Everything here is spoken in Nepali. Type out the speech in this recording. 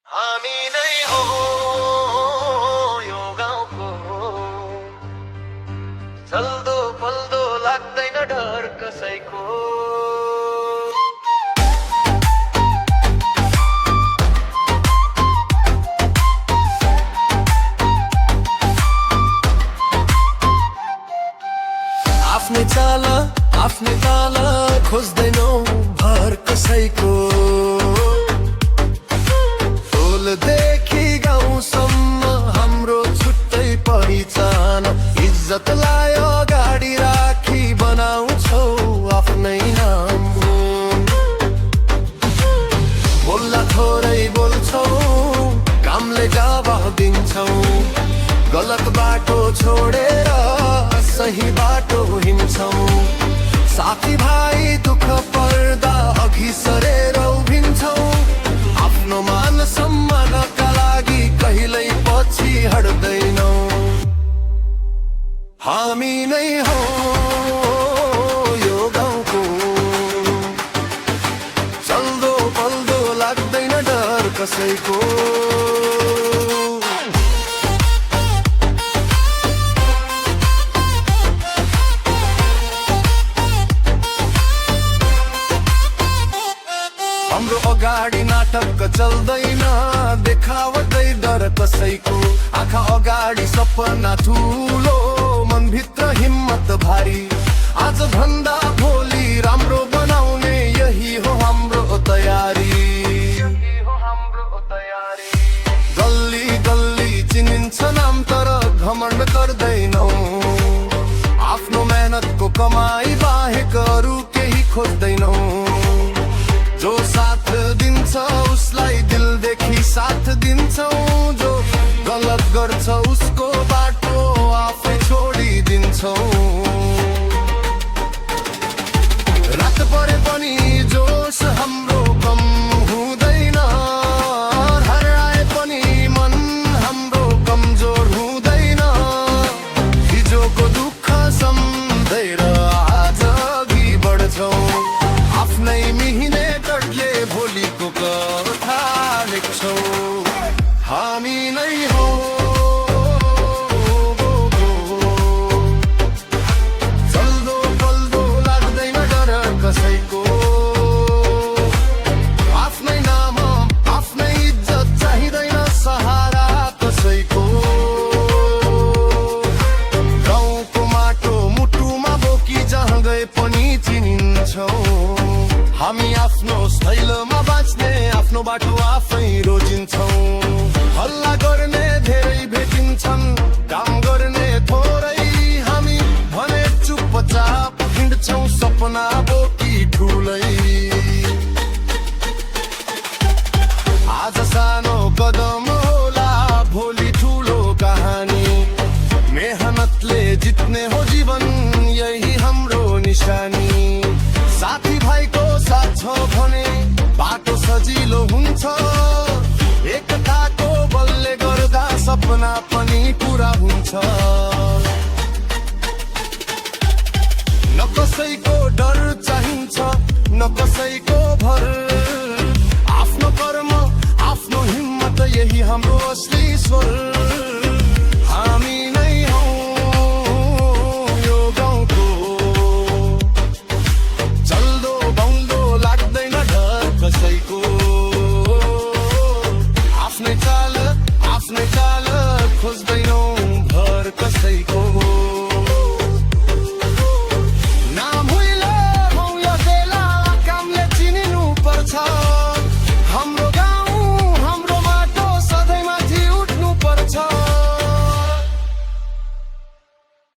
हामी नै हो यो गाउँको चल्दो पल्दो लाग्दैन डर कसैको। आफ्नै ताल खोज्दैनौ भर कसैको। टोलदेखि गाउँसम्म हाम्रो छुट्टै पहिचान, इज्जत लायो गाडी राखी बनाउँछौ आफ्नै नाम। बोल्दा थोरै बोल्छौ, कामले जवाफ दिन्छौ, गलत बाटो छोडेर सही बाटो हिँड्छौ। साथी भाइ दुःख पर्दा अघि सरेर उभिन्छौ, आफ्नो मान सम्मानका लागि कहिल्यै पछि हट्दैनौ। हामी नै हो यो गाउँको चल्दो पल्दो लाग्दैन डर कसैको। हाम्रो अगाडि नाटक चल्दैन, देखावटै डर कसैको। आँखा अगाडि सपना ठुलो, मनभित्र हिम्मत भारी। आज भन्दा भोलि राम्रो बनाउने यही हो हाम्रो तयारी। गल्ली गल्ली चिनिन्छ नाम तर घमण्ड गर्दैनौ, आफ्नो मेहनतको कमाई बाहेक अरू केही खोज्दैनौ। जो साथ दिन्छ उसलाई दिलदेखि साथ दिन्छौ, जो गलत गर्छ उसको बाटो आफै छोडिदिन्छौ। रात परे पनि जोस हाम्रो कम हुँदैन, हराए पनि मन हाम्रो कमजोर हुँदैन। हिजोको दुःख सम्झेर आज अघि बढ्छौ, आफ्नै मिहिनेतले भोलिको कथा लेख्छौ। हामी नै हो चल्दो पल्दो लाग्दैन डर कसैको। आफ्नै नाम आफ्नै इज्जत चाहिँदैन सहारा कसैको। गाउँको माटो मुटुमा बोकी जहाँ गए पनि चिनिन्छौ। हामी आफ्नो शैलमा बाँच्ने, आफ्नो बाटो आफै रोजिन्छौ। हल्ला गर्ने धेरै भेटिन्छन्, काम गर्ने थोरै। हामी भने चुपचाप हिँड्छौ सपना बोकी ठुलै। आज सानो कदम होला भोलि ठुलो कहानी। मेहनतले जित्ने हो जीवन यही हाम्रो निशानी। साथी भाइको साथ छ भने बाटो सजिलो हुन्छ, एकताको बलले गर्दा सपना पनि पुरा हुन्छ। न कसैको डर चाहिन्छ न कसैको भर, आफ्नो कर्म आफ्नो हिम्मत यही हाम्रो असली स्वर।